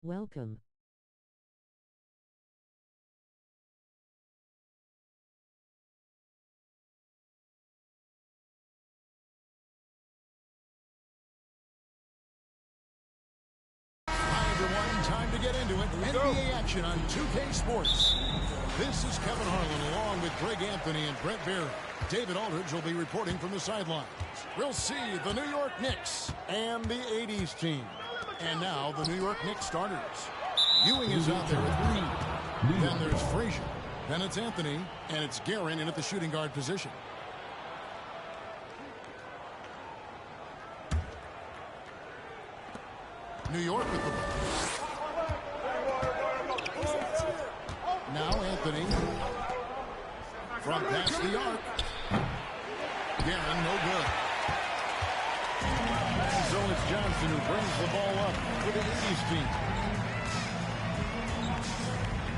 Welcome. Hi, everyone. Time to get into it. NBA action on 2K Sports. This is Kevin Harlan along with Greg Anthony and Brett Berry. David Aldridge will be reporting from the sidelines. We'll see the New York Knicks and the 80's team. And now the New York Knicks starters. Ewing is out there with Green. Then there's Frazier. Then it's Anthony. And it's Guerin in at the shooting guard position. New York with the ball. Now Anthony. From past the arc. Guerin, no good. And so it's Johnson who brings the ball up for the 80's team.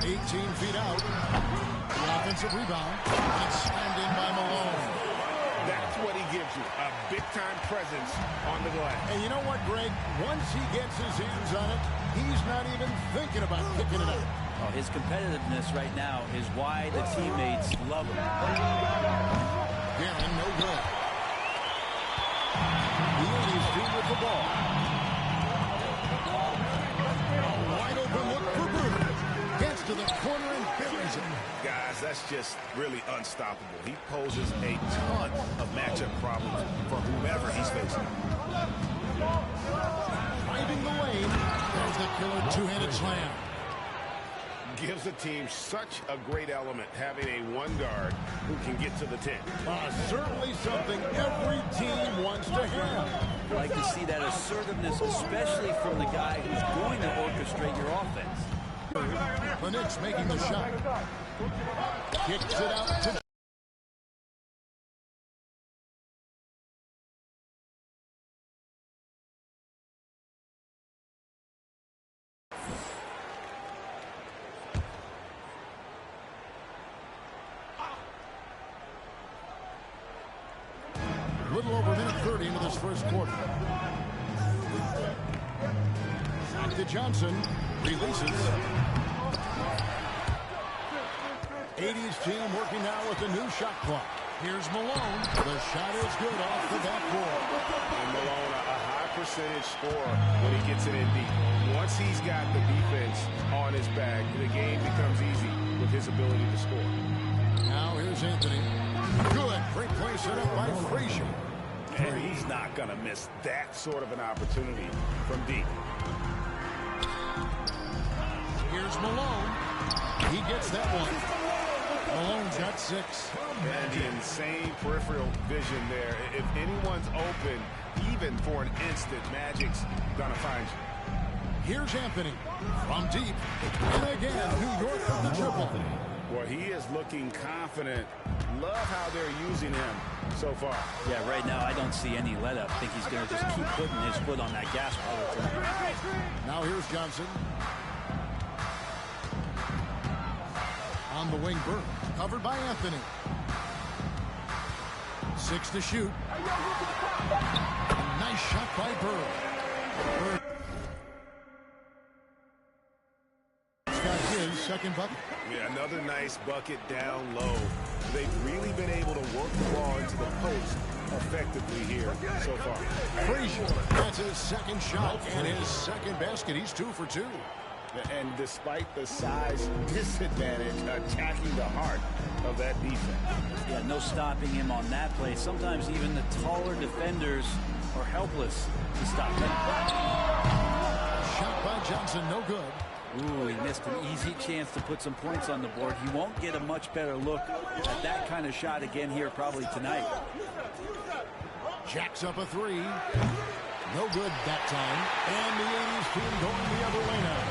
18 feet out. The offensive rebound. And slammed in by Malone. That's what he gives you, a big-time presence on the glass. And you know what, Greg? Once he gets his hands on it, he's not even thinking about kicking it out. Oh, his competitiveness right now is why the teammates love him. Guerin, no good. The 80's team with the ball. Wide open look for Bruce. Gets to the corner and buries it. Guys, that's just really unstoppable. He poses a ton of matchup problems for whomever he's facing. Finding the lane. There's the killer two-handed slam. Gives the team such a great element having a one guard who can get to the 10. Certainly something every team wants to have. I like to see that assertiveness, especially from the guy who's going to orchestrate your offense. The Knicks making the shot. Kicks it out to a little over a minute 30 into this first quarter. Back to Johnson. Releases. 80's team working now with the new shot clock. Here's Malone. The shot is good off the backboard. And Malone, a high percentage scorer when he gets it in deep. Once he's got the defense on his back, the game becomes easy with his ability to score. Now here's Anthony. Good. Great play set up by Frazier. And he's not going to miss that sort of an opportunity from deep. Here's Malone. He gets that one. Malone's got 6. And the insane peripheral vision there. If anyone's open, even for an instant, Magic's going to find you. Here's Anthony from deep. And again, New York with the triple. Well, he is looking confident. Love how they're using him so far. Yeah, right now I don't see any let up. I think he's going to just keep putting his foot on that gas pedal. Now here's Johnson. On the wing, Burke. Covered by Anthony. 6 to shoot. Nice shot by Burke. He's got his second bucket. Yeah, another nice bucket down low. They've really been able to work the ball into the post effectively here so far. Frazier, that's his second shot and his second basket. He's 2 for 2. And despite the size disadvantage, attacking the heart of that defense. Yeah, no stopping him on that play. Sometimes even the taller defenders are helpless to stop him. Shot by Johnson, no good. Ooh, he missed an easy chance to put some points on the board. He won't get a much better look at that kind of shot again here probably tonight. Jacks up a 3. No good that time. And the 80's team going the other way now.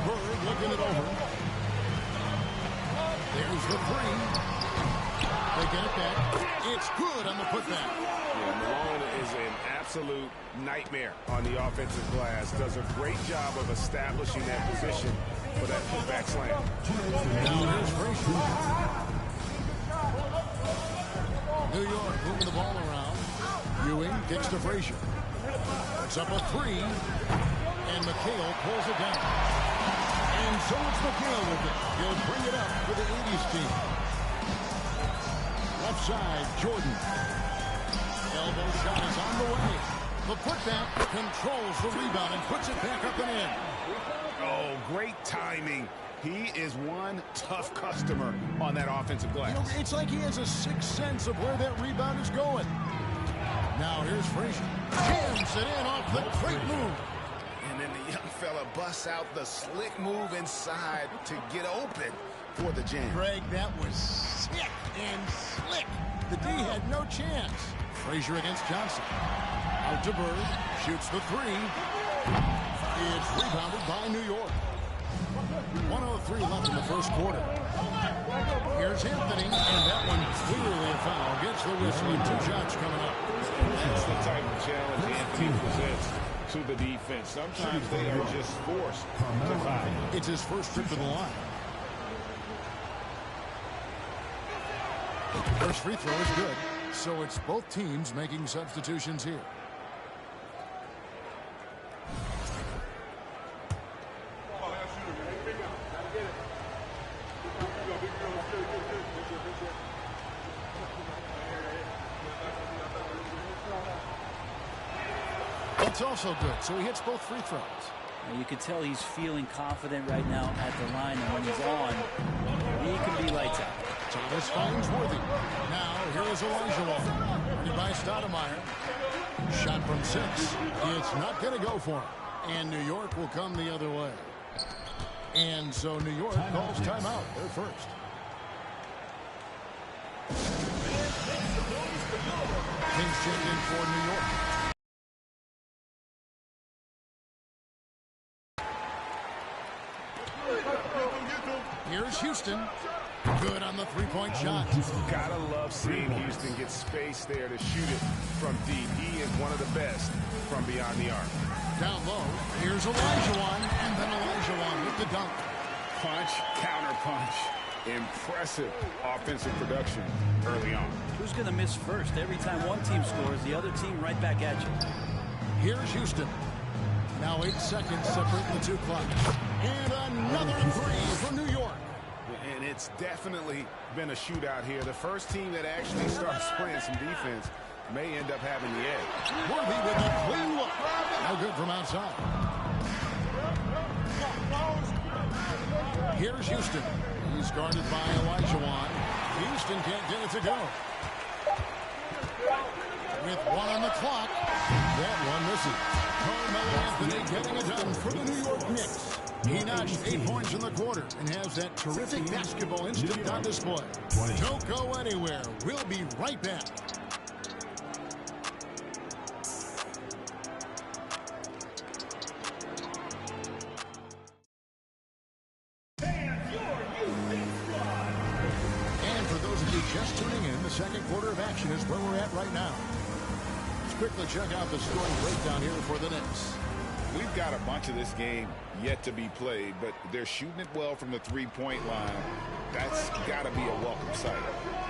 Bird looking it over. There's the 3. They get it back. It's good on the putback. Yeah, Malone is an absolute nightmare on the offensive glass. Does a great job of establishing that position for that putback slam. Now here's Frazier. New York moving the ball around. Ewing kicks to Frazier. It's up a three. And McHale pulls it down. And so it's McHale with it. He'll bring it up for the 80's team. Left side, Jordan. Elbow shot is on the way. The putback controls the rebound and puts it back up and in. Oh, great timing. He is one tough customer on that offensive glass. You know, it's like he has a sixth sense of where that rebound is going. Now here's Frazier. Jams it in off the great move. And then the young fella busts out the slick move inside to get open for the jam. Greg, that was sick and slick. The D had no chance. Frazier against Johnson. Out to Bird. Shoots the three. It's rebounded by New York. 1:03 left in the first quarter. Here's Anthony, and that one clearly a foul. Gets the whistle, and 2 shots coming up. That's the type of challenge Anthony presents to the defense. Sometimes they are just forced to foul. It's his first trip to the line. First free throw is good, so it's both teams making substitutions here. It's also good, so he hits both free throws. You can tell he's feeling confident right now at the line, and when he's on, he can be lights out. Thomas finds Worthy. Now, here is Elijah Wall. Ready by Stoudemire. Shot from 6. It's not going to go for him. And New York will come the other way. And so New York calls timeout. They're first. Kings check in for New York. Here's Houston. Good on the three-point shot. Gotta love seeing Houston get space there to shoot it from deep. He is one of the best from beyond the arc. Down low. Here's Olajuwon, and then Olajuwon with the dunk. Punch, counter punch. Impressive offensive production early on. Who's going to miss first? Every time one team scores, the other team right back at you. Here's Houston. Now 8 seconds separating the 2 clocks. And another three for New York. And it's definitely been a shootout here. The first team that actually starts playing some defense may end up having the edge. Worthy with a clean look. No good from outside. Here's Houston. He's guarded by Olajuwon. Houston can't get it to go. With 1 on the clock, that one misses. Carmelo Anthony getting it done for the New York Knicks. He notched 8 points in the quarter and has that terrific basketball instinct on display. Don't go anywhere. We'll be right back. And for those of you just tuning in, the second quarter of action is where we're at right now. Let's quickly check out the scoring breakdown here for the Knicks. We've got a bunch of this game yet to be played, but they're shooting it well from the three-point line. That's got to be a welcome sight.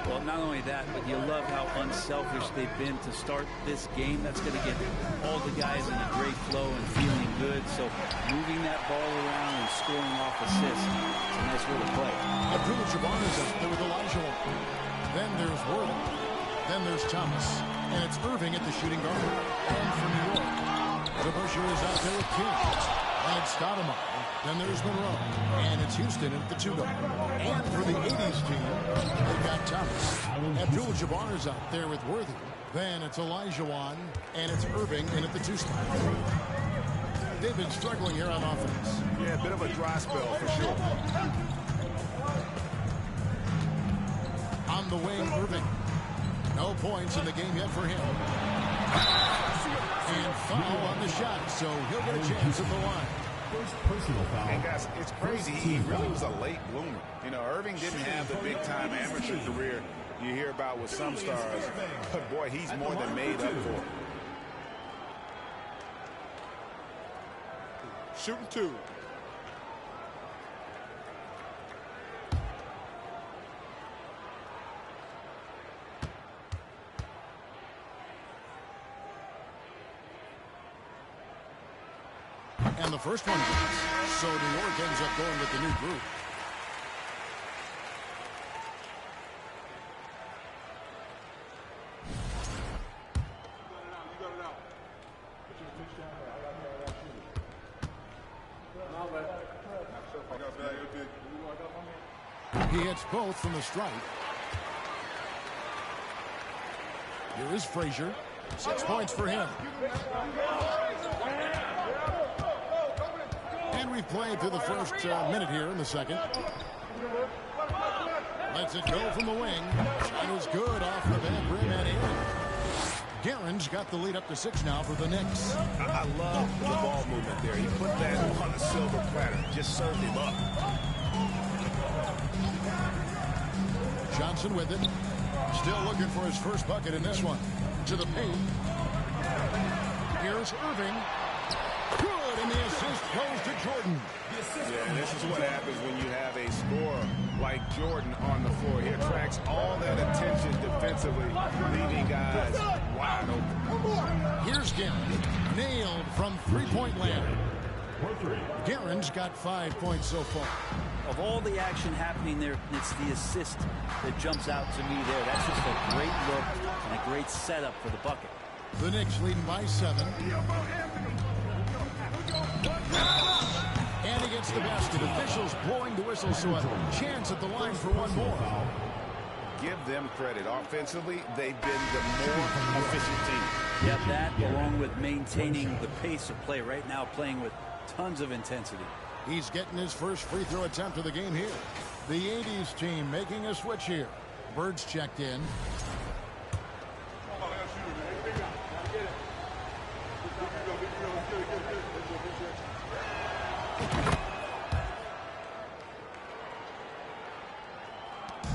Well, not only that, but you love how unselfish they've been to start this game. That's going to get all the guys in a great flow and feeling good. So moving that ball around and scoring off assists, it's a nice way to play. Abdul-Jabbar is up there with Olajuwon. Then there's Worthy. Then there's Thomas. And it's Irving at the shooting guard. And for New York, DeBusschere is out there with King. And Stoudemire. Then there's Monroe. And it's Houston at the 2-guard. And for the 80's team, they've got Thomas. Abdul-Jabbar is out there with Worthy. Then it's Olajuwon. And it's Irving in at the 2 spot. They've been struggling here on offense. Yeah, a bit of a dry spell for sure. On the wing, Irving. No points in the game yet for him. And foul on the shot, so he'll get a chance at the line. First personal foul. And guys, it's crazy. He really was a late bloomer. You know, Irving didn't have the big-time amateur career you hear about with some stars. But, boy, he's more than made up for it. Shooting 2. And the first one goes. So New York ends up going with the new group. He hits both from the stripe. Here is Frazier. 6 points for him. And we've played through the first minute here in the second. Lets it go from the wing. Shot is good off the back rim and in. Guerin's got the lead up to 6 now for the Knicks. I love the ball movement there. He put that on a silver platter. Just served him up. Johnson with it. Still looking for his first bucket in this one. To the paint. Here's Irving. Good, and the assist goes to Jordan. Yeah, this is what happens when you have a scorer like Jordan on the floor. He attracts all that attention defensively, leaving guys wide open. Here's Guerin. Nailed from three-point land. Guerin's got 5 points so far. Of all the action happening there, it's the assist that jumps out to me there. That's just a great look and a great setup for the bucket. The Knicks leading by 7. And he gets the basket. Officials blowing the whistle, so a chance at the line for one more. Give them credit. Offensively, they've been the more efficient team. Yep, that along with maintaining the pace of play right now, playing with tons of intensity. He's getting his first free throw attempt of the game here. The 80's team making a switch here. Bird's checked in.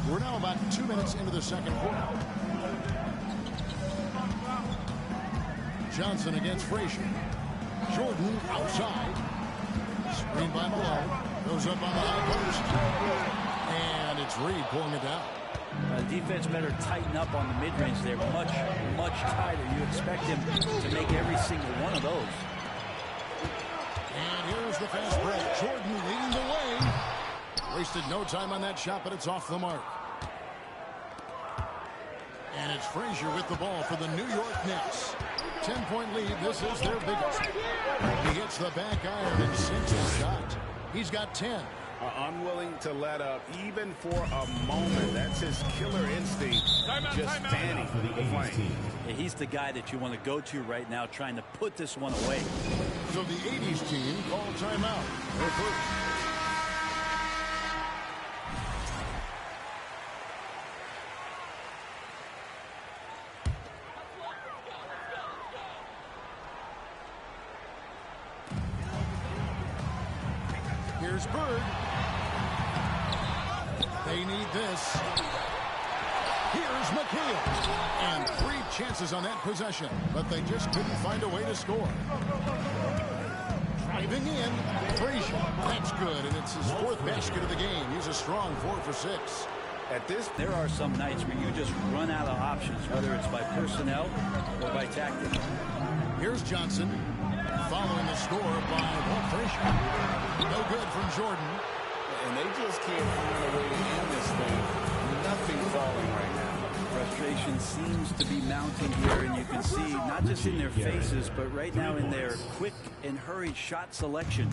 We're now about 2 minutes into the second quarter. Johnson against Frazier. Jordan outside. Screen by Malone. Goes up on the high post. And it's Reed pulling it down. Defense better tighten up on the mid-range there. Much, much tighter. You expect him to make every single one of those. And here's the fast break. Jordan leading the way. Wasted no time on that shot, but it's off the mark. And it's Frazier with the ball for the New York Knicks. 10-point lead. This is their biggest. He hits the back iron and sinks his shot. He's got 10. Unwilling to let up even for a moment. That's his killer instinct. Just fanning the flame. Yeah, he's the guy that you want to go to right now, trying to put this one away. So the 80's team called timeout. Their first. Here's Bird. They need this. Here's McHale. And 3 chances on that possession, but they just couldn't find a way to score. Driving in, Frazier. That's good, and it's his 4th basket of the game. He's a strong 4 for 6. At this, there are some nights where you just run out of options, whether it's by personnel or by tactic. Here's Johnson. Following the score by Walt Frazier. No good from Jordan. And they just can't find a way to end this thing. Nothing falling right now. Frustration seems to be mounting here, and you can see not just in their faces, but right now in their quick and hurried shot selection.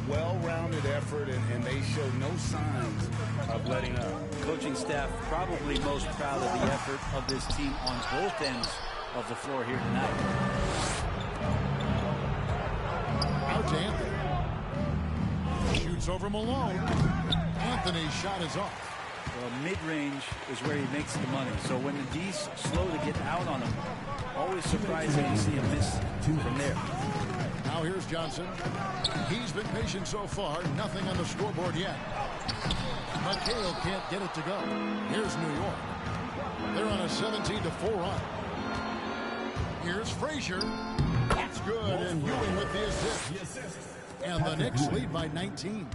Well-rounded effort, and they show no signs of letting up. Coaching staff probably most proud of the effort of this team on both ends of the floor here tonight. Out to Anthony. Shoots over Malone. Anthony's shot is off. Well, mid-range is where he makes the money. So when the D's slow to get out on him, always surprising to see him miss from there. Now here's Johnson. He's been patient so far. Nothing on the scoreboard yet. McHale can't get it to go. Here's New York. They're on a 17-4 run. Here's Frazier. That's good, and Ewing with the assist. And the Knicks lead by 19.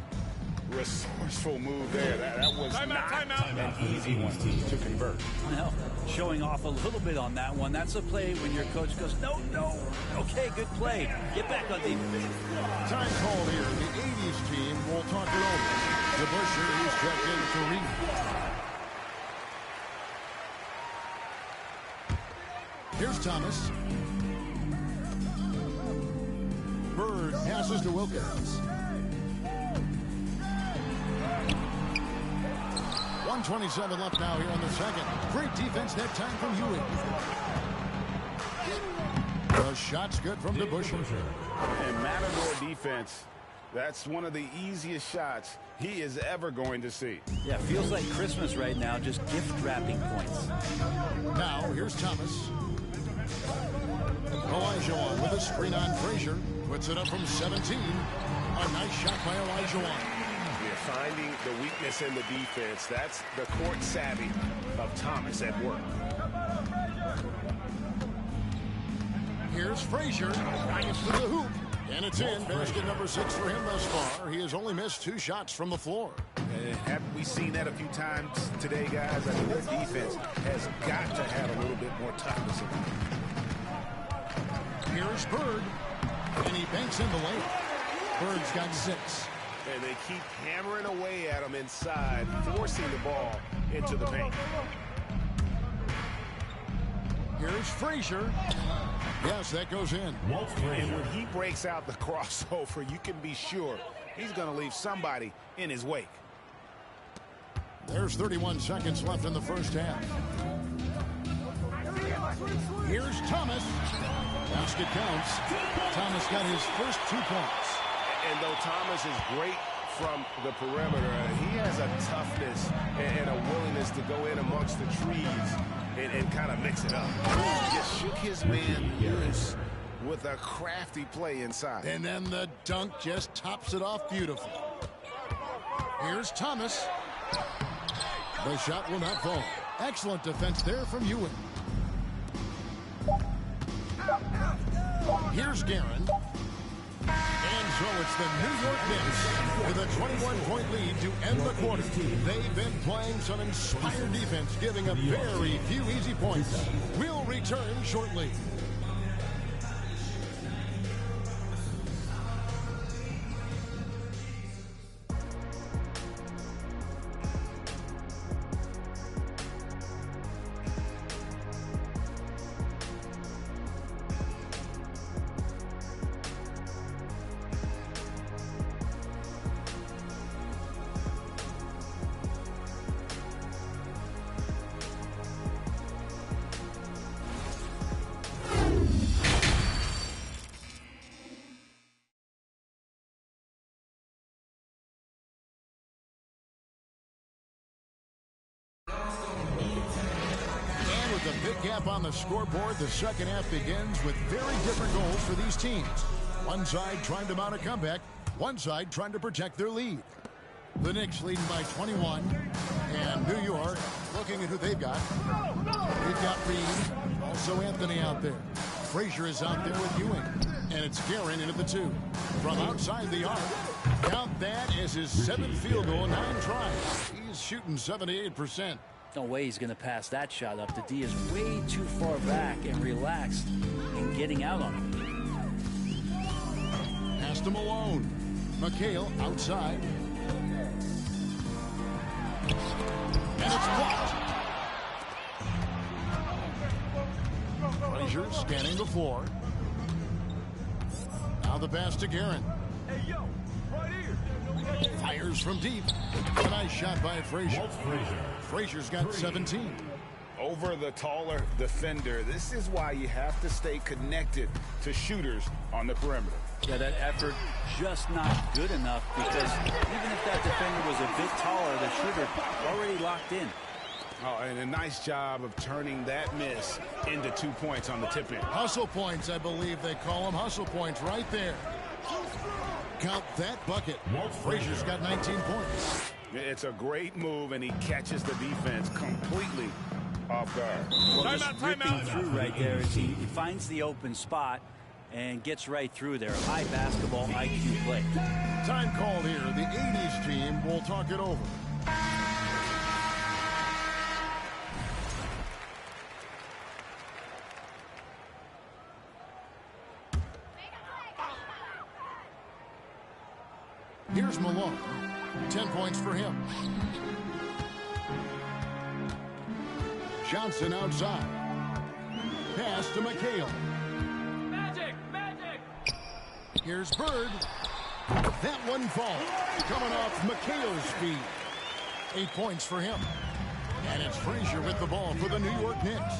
resourceful move there. That was not an easy one to convert. Well, showing off a little bit on that one. That's a play when your coach goes, no, no. Okay, good play. Get back on defense. Time called here. The 80's team will talk it over. DeBusschere is checked in for Reed. Here's Thomas. Bird passes to Wilkins. 1:27 left now here in the second. Great defense that time from Ewing. The shot's good from DeBusschere. And Matador defense, that's one of the easiest shots he is ever going to see. Yeah, feels like Christmas right now, just gift wrapping points. Now, here's Thomas. Olajuwon with a screen on Frazier. Puts it up from 17. A nice shot by Olajuwon. You're finding the weakness in the defense. That's the court savvy of Thomas at work. Here's Frazier. Drives to the hoop. And it's in. Basket number 6 for him thus far. He has only missed 2 shots from the floor. Haven't we seen that a few times today, guys? I mean, their defense has got to have a little bit more toughness in it. Here's Bird. And he banks in the layup. Bird's got 6. And they keep hammering away at him inside, forcing the ball into the paint. Here's Frazier. Yes, that goes in. And when he breaks out the crossover, you can be sure he's going to leave somebody in his wake. There's 31 seconds left in the first half. Here's Thomas. Basket counts. Thomas got his first 2 points. And though Thomas is great from the perimeter, he has a toughness and a willingness to go in amongst the trees and kind of mix it up. He just shook his man loose with a crafty play inside. And then the dunk just tops it off beautifully. Here's Thomas. The shot will not fall. Excellent defense there from Ewing. Here's Guerin. And so it's the New York Knicks with a 21-point lead to end the quarter. They've been playing some inspired defense, giving up very few easy points. We'll return shortly. With a big gap on the scoreboard, the second half begins with very different goals for these teams. One side trying to mount a comeback, one side trying to protect their lead. The Knicks leading by 21, and New York looking at who they've got. They've got Reed, also Anthony out there. Frazier is out there with Ewing, and it's Guerin in at the 2. From outside the arc, count that as his 7th field goal, 9 tries. He's shooting 78%. No way he's going to pass that shot up. The D is way too far back and relaxed in getting out on him. Pass to Malone. McHale outside. And it's blocked. Frazier scanning the floor. Now the pass to Guerin. Hey, yo, right here. Fires from deep. A nice shot by Frazier. Frazier's got 17. Over the taller defender. This is why you have to stay connected to shooters on the perimeter. Yeah, that effort just not good enough because even if that defender was a bit taller, the shooter already locked in. Oh, and a nice job of turning that miss into 2 points on the tip in. Hustle points, I believe they call them. Hustle points right there. Count that bucket. Frazier's got 19 points. It's a great move, and he catches the defense completely off guard. Well, just ripping through right there as he finds the open spot and gets right through there. High basketball IQ play. Time called here. The 80's team will talk it over. Here's Malone. 10 points for him. Johnson outside. Pass to McHale. Magic! Magic! Here's Bird. That one falls. Coming off McHale's feet. 8 points for him. And it's Frazier with the ball for the New York Knicks.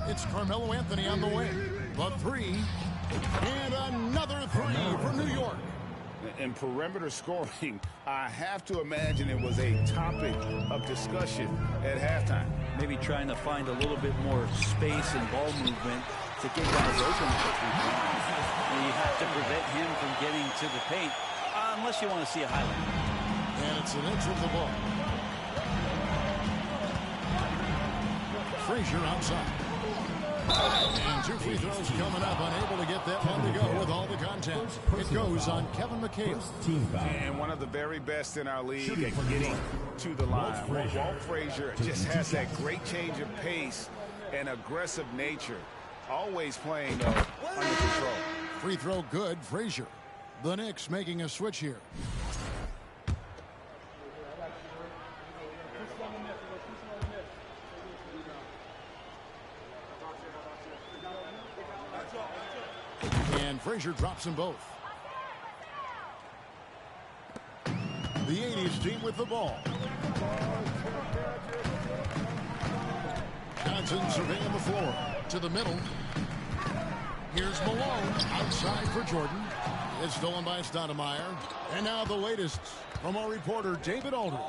It's Carmelo Anthony on the way. The three. And another three for New York. In perimeter scoring, I have to imagine it was a topic of discussion at halftime. Maybe trying to find a little bit more space and ball movement to get guys open for 3 points. And you have to prevent him from getting to the paint, unless you want to see a highlight. And it's an inch with the ball. Frazier outside. And 2 free throws coming up, unable to get that one to go with all the content. It goes on Kevin McHale. And one of the very best in our league at getting to the line. Walt Frazier just has that great change of pace and aggressive nature. Always playing under control. Free throw good, Frazier. The Knicks making a switch here. And Frazier drops them both. The 80's team with the ball. Johnson surveying the floor. To the middle. Here's Malone outside for Jordan. It's stolen by Stoudemire. And now the latest from our reporter, David Aldridge.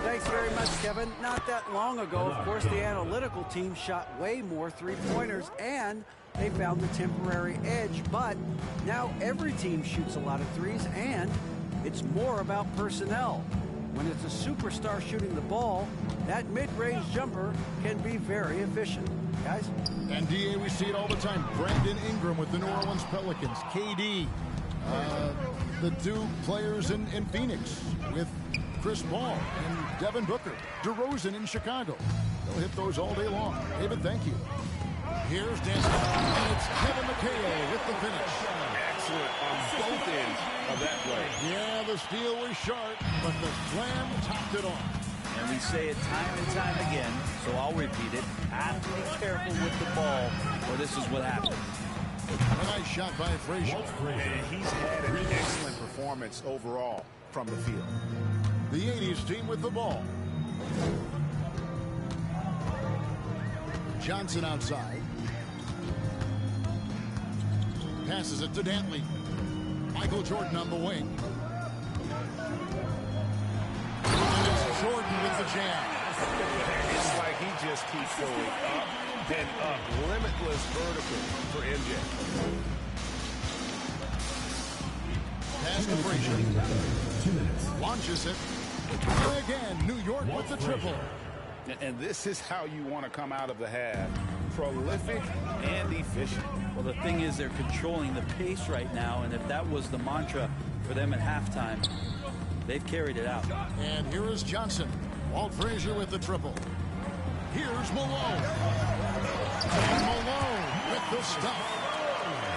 Thanks very much, Kevin. Not that long ago, of course, the analytical team shot way more three-pointers, and they found the temporary edge. But now every team shoots a lot of threes, and it's more about personnel. When it's a superstar shooting the ball, that mid-range jumper can be very efficient. Guys? And DA, we see it all the time. Brandon Ingram with the New Orleans Pelicans. KD. The two players in Phoenix with Chris Paul and Devin Booker. DeRozan in Chicago. They'll hit those all day long. David, thank you. Here's Danson. And it's Kevin McHale with the finish. Excellent on both ends of that play. Yeah, the steal was sharp, but the slam topped it off. And we say it time and time again, so I'll repeat it. Have to be careful with the ball, or this is what happens. A nice shot by Frazier. And he's had an excellent performance overall from the field. The 80's team with the ball. Johnson outside. Passes it to Dantley. Michael Jordan on the wing. And it's Jordan with the jam. It's like he just keeps going up and up. Limitless vertical for MJ. Pass to Frazier. Launches it. And again, New York with the triple. And this is how you want to come out of the half. Prolific and efficient. Well, the thing is, they're controlling the pace right now, and if that was the mantra for them at halftime, they've carried it out. And here is Johnson. Walt Frazier with the triple. Here's Malone. And Malone with the stuff.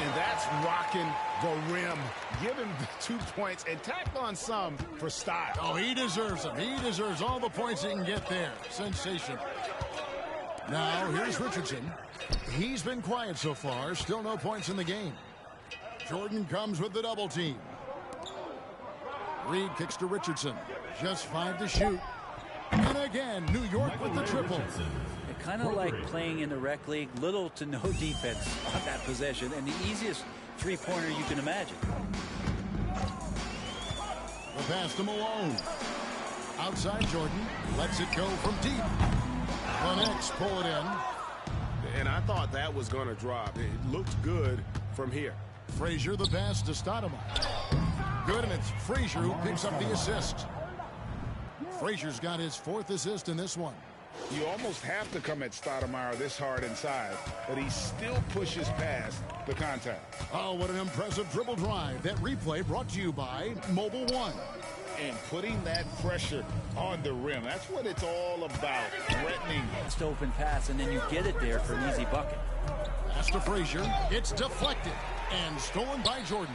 And that's rocking the rim. Give him the 2 points and tack on some for style. Oh, he deserves them. He deserves all the points he can get there. Sensation. Now, here's Richardson. He's been quiet so far. Still no points in the game. Jordan comes with the double team. Reed kicks to Richardson. Just 5 to shoot. And again, New York with the triple. Kind of like playing in the rec league, little to no defense on that possession, and the easiest three-pointer you can imagine. The pass to Malone. Outside Jordan. Lets it go from deep. The Knicks pull it in. And I thought that was going to drop. It looked good from here. Frazier the pass to Stoudemire. Good, and it's Frazier who picks up the assist. Frazier's got his 4th assist in this one. You almost have to come at Stoudemire this hard inside, but he still pushes past the contact. Oh, what an impressive dribble drive. That replay brought to you by Mobile One. And putting that pressure on the rim, that's what it's all about, threatening. It's an open pass, and then you get it there for an easy bucket. Pass to Frazier. It's deflected and stolen by Jordan.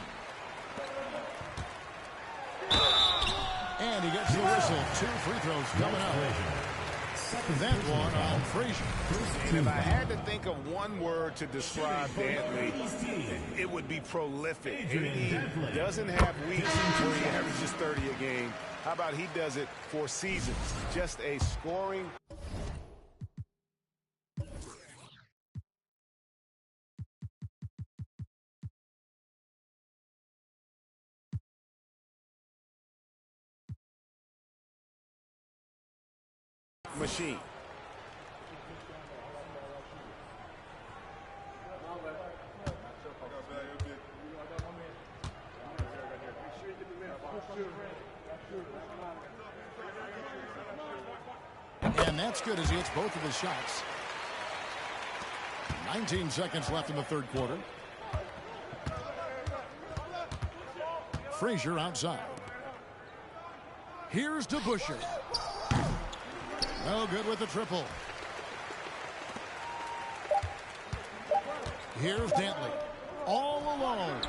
And he gets the whistle. 2 free throws coming up. That one on Frazier. And if I had to think of one word to describe Dantley, it would be prolific. He doesn't have weeks where he averages 30 a game. How about he does it for seasons? Just a scoring machine. And that's good as he hits both of his shots. 19 seconds left in the third quarter. Frazier outside. Here's DeBusschere. No good with the triple. Here's Dantley. All alone.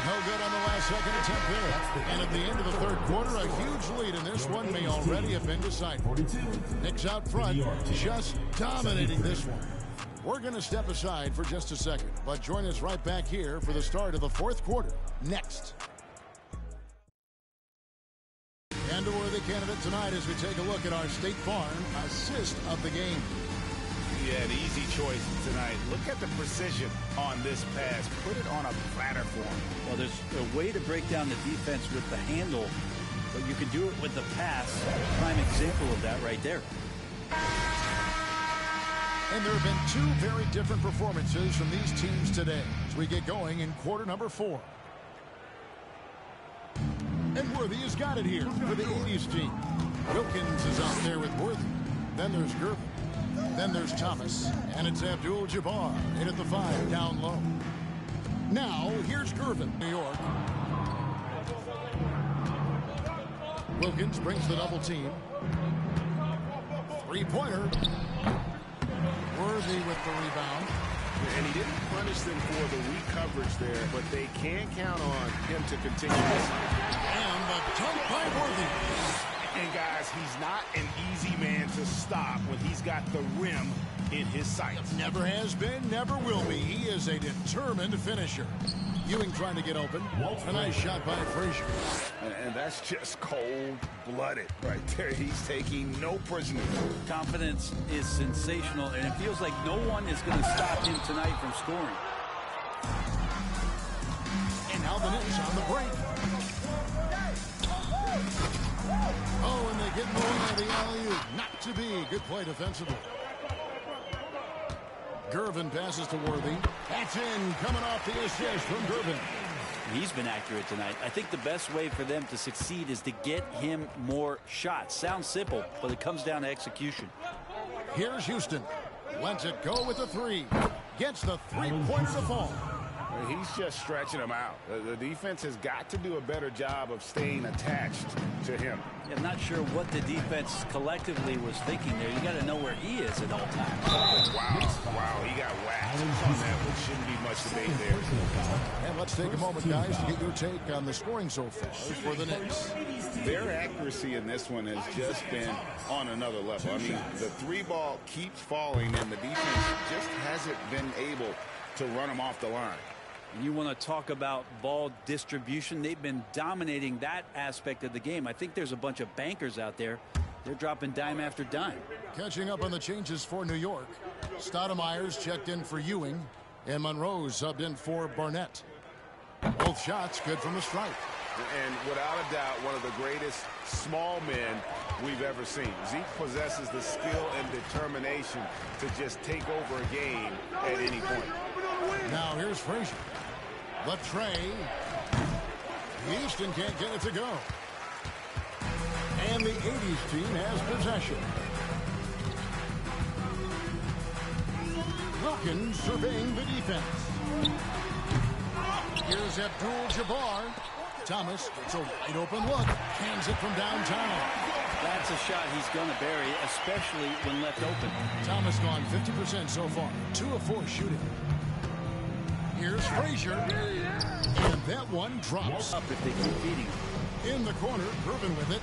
No good on the last second attempt there. And at the end of the third quarter, a huge lead in this one may already have been decided. Knicks out front, just dominating this one. We're going to step aside for just a second, but join us right back here for the start of the fourth quarter next. And a worthy candidate tonight as we take a look at our State Farm assist of the game. Yeah, an easy choice tonight. Look at the precision on this pass. Put it on a platter for him. Well, there's a way to break down the defense with the handle, but you can do it with the pass. Prime example of that right there. And there have been 2 very different performances from these teams today as we get going in quarter number 4. And Worthy has got it here for the 80's team. Wilkins is out there with Worthy. Then there's Gervin. Then there's Thomas. And it's Abdul-Jabbar in at the 5 down low. Now, here's Gervin, New York. Wilkins brings the double team. 3-pointer. Worthy with the rebound. And he didn't punish them for the weak coverage there, but they can count on him to continue this. And the dunk by Worthy. And guys, he's not an easy man to stop when he's got the rim in his sights. Never has been, never will be. He is a determined finisher. Ewing trying to get open. A nice shot by Frazier. And that's just cold-blooded right there. He's taking no prisoners. Confidence is sensational, and it feels like no one is going to stop him tonight from scoring. And now the Knicks on the break. Oh, and they get in the way of the alley-oop. Not to be. Good play defensively. Gervin passes to Worthy. That's in, coming off the assist from Gervin. He's been accurate tonight. I think the best way for them to succeed is to get him more shots. Sounds simple, but it comes down to execution. Here's Houston. Lets it go with the 3. Gets the 3-pointer to fall. He's just stretching them out. The defense has got to do a better job of staying attached to him. Yeah, I'm not sure what the defense collectively was thinking there. You got to know where he is at all times. Wow, he got whacked on that, which shouldn't be much debate there. And let's take a moment, guys, to get your take on the scoring so far for the Knicks. Their accuracy in this one has just been on another level. I mean, the 3-ball keeps falling, and the defense just hasn't been able to run them off the line. And you want to talk about ball distribution. They've been dominating that aspect of the game. I think there's a bunch of bankers out there. They're dropping dime after dime. Catching up on the changes for New York. Stoudemire's checked in for Ewing, and Monroe subbed in for Barnett. Both shots good from the stripe. And without a doubt, one of the greatest small men we've ever seen. Zeke possesses the skill and determination to just take over a game at any point. Now here's Frazier. The tray. Houston can't get it to go. And the 80's team has possession. Wilkins surveying the defense. Here's Abdul-Jabbar. Thomas gets a wide open look. Hands it from downtown. That's a shot he's going to bury, especially when left open. Thomas gone 50% so far. 2 of 4 shooting. Here's Frazier. And that one drops. Up if they keep feeding him. In the corner, Gervin with it.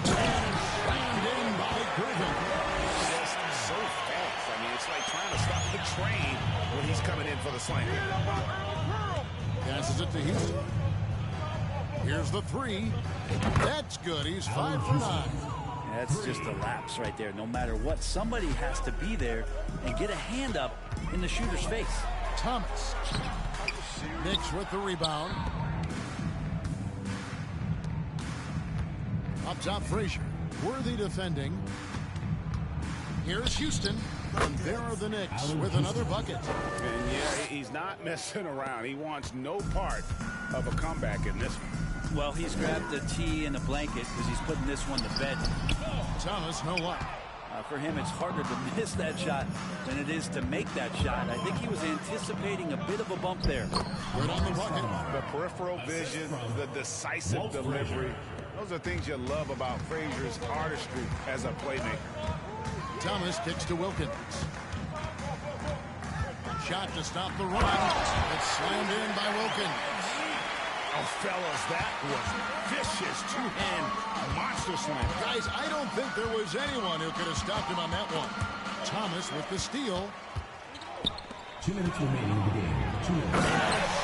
And slammed in by Gervin. Just so fast. I mean, it's like trying to stop the train when he's coming in for the slam. Passes it to Houston. Here's the 3. That's good. He's 5 for 9. That's just a lapse right there. No matter what, somebody has to be there and get a hand up in the shooter's face. Thomas. Knicks with the rebound. Up top, Frazier. Worthy defending. Here's Houston. And there are the Knicks with another bucket. And yeah, he's not messing around. He wants no part of a comeback in this one. Well, he's grabbed a tee and a blanket because he's putting this one to bed. Thomas, no luck. For him, it's harder to miss that shot than it is to make that shot. I think he was anticipating a bit of a bump there. Good on the bucket. The peripheral vision, the decisive delivery. Those are things you love about Frazier's artistry as a playmaker. Thomas kicks to Wilkins. Shot to stop the run. It's slammed in by Wilkins. Oh, fellas, that was vicious two-hand monster slam. Guys, I don't think there was anyone who could have stopped him on that one. Thomas with the steal. 2 minutes remaining in the game. 2 minutes.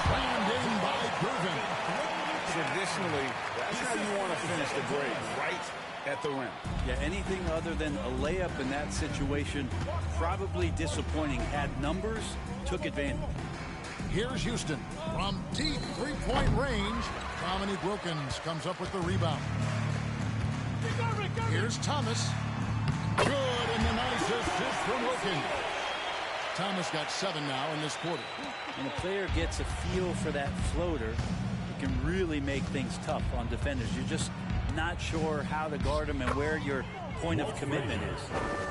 Slammed in by Gervin. Traditionally, that's how you want to finish the break, right at the rim. Yeah, anything other than a layup in that situation, probably disappointing. Had numbers, took advantage. Here's Houston from deep three-point range. Dominique Wilkins comes up with the rebound. Here's Thomas. Good, and the nice assist from Wilkins. Thomas got 7 now in this quarter. When a player gets a feel for that floater, it can really make things tough on defenders. You're just not sure how to guard him and where your point of commitment is.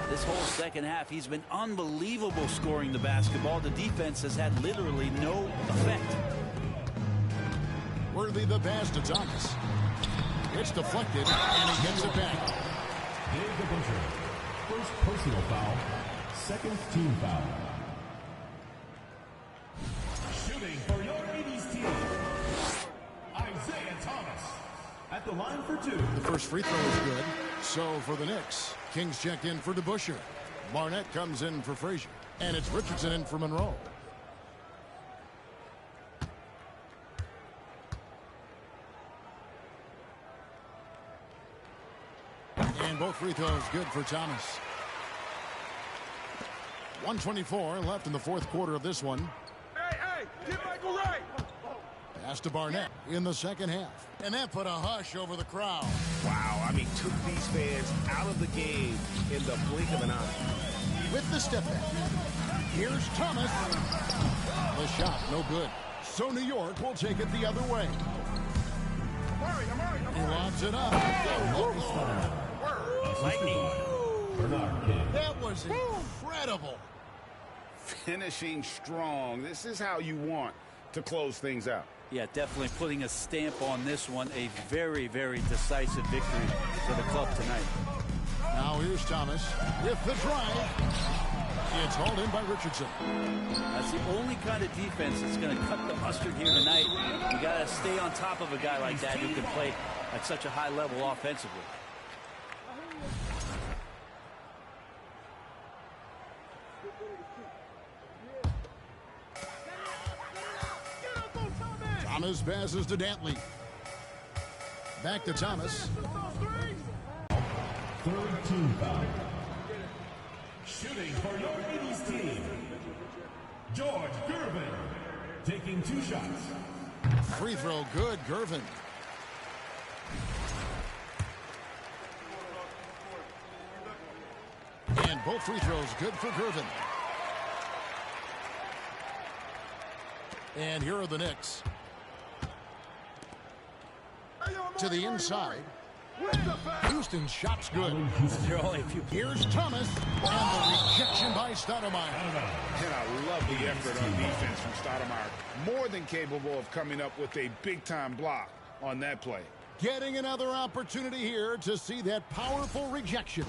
This whole second half, he's been unbelievable scoring the basketball. The defense has had literally no effect. Worthy the pass to Thomas. It's deflected, and he gets it back. Dave Butcher. First personal foul. Second team foul. Shooting for your 80's team, Isaiah Thomas. At the line for 2. The first free throw is good. So for the Knicks, Kings checked in for DeBusschere. Barnett comes in for Frazier. And it's Richardson in for Monroe. And both free throws good for Thomas. 1:24 left in the fourth quarter of this one. Hey, get Michael right. Pass to Barnett in the second half. And that put a hush over the crowd. Wow, I mean, took these fans out of the game in the blink of an eye. With the step back. Here's Thomas. The shot, no good. So New York will take it the other way. He lobs it up. Lightning. Bernard King. That was incredible. Finishing strong. This is how you want to close things out. Yeah, definitely putting a stamp on this one. A very, very decisive victory for the club tonight. Now here's Thomas with the drive. It's hauled in by Richardson. That's the only kind of defense that's going to cut the mustard here tonight. You got to stay on top of a guy like that who can play at such a high level offensively. Thomas passes to Dantley. Back to Thomas. Third team foul. Shooting for your 80's team, George Gervin. Taking 2 shots. Free throw good, Gervin. And both free throws good for Gervin. And here are the Knicks. To the inside. Houston's shot's good. There are only a few. Here's Thomas, and the rejection by Stoudemire. And I love the effort on defense from Stoudemire. More than capable of coming up with a big-time block on that play. Getting another opportunity here to see that powerful rejection.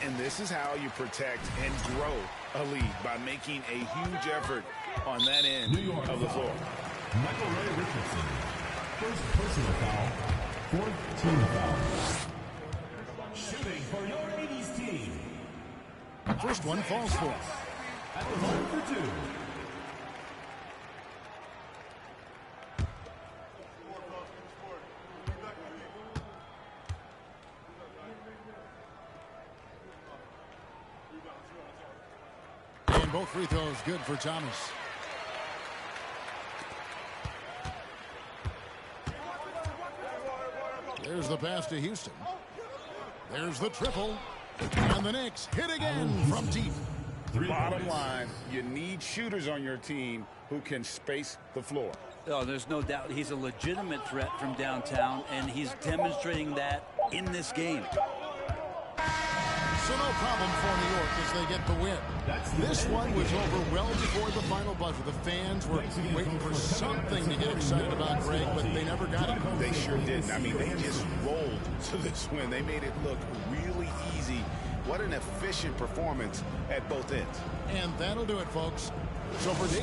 And this is how you protect and grow a lead, by making a huge effort on that end of the floor. Michael Ray Richardson. First personal foul. Fourth team foul. Shooting for your 80's team. First one falls for. At the line for two. And both free throws good for Thomas. There's the pass to Houston. There's the triple. And the Knicks hit again from deep. Bottom line, you need shooters on your team who can space the floor. Oh, there's no doubt he's a legitimate threat from downtown, and he's demonstrating that in this game. So no problem for New York as they get the win. This one was over well before the final buzzer. The fans were waiting for something to get excited about, Greg, but they never got it. They sure didn't. I mean, they just rolled to this win. They made it look really easy. What an efficient performance at both ends. And that'll do it, folks. So for David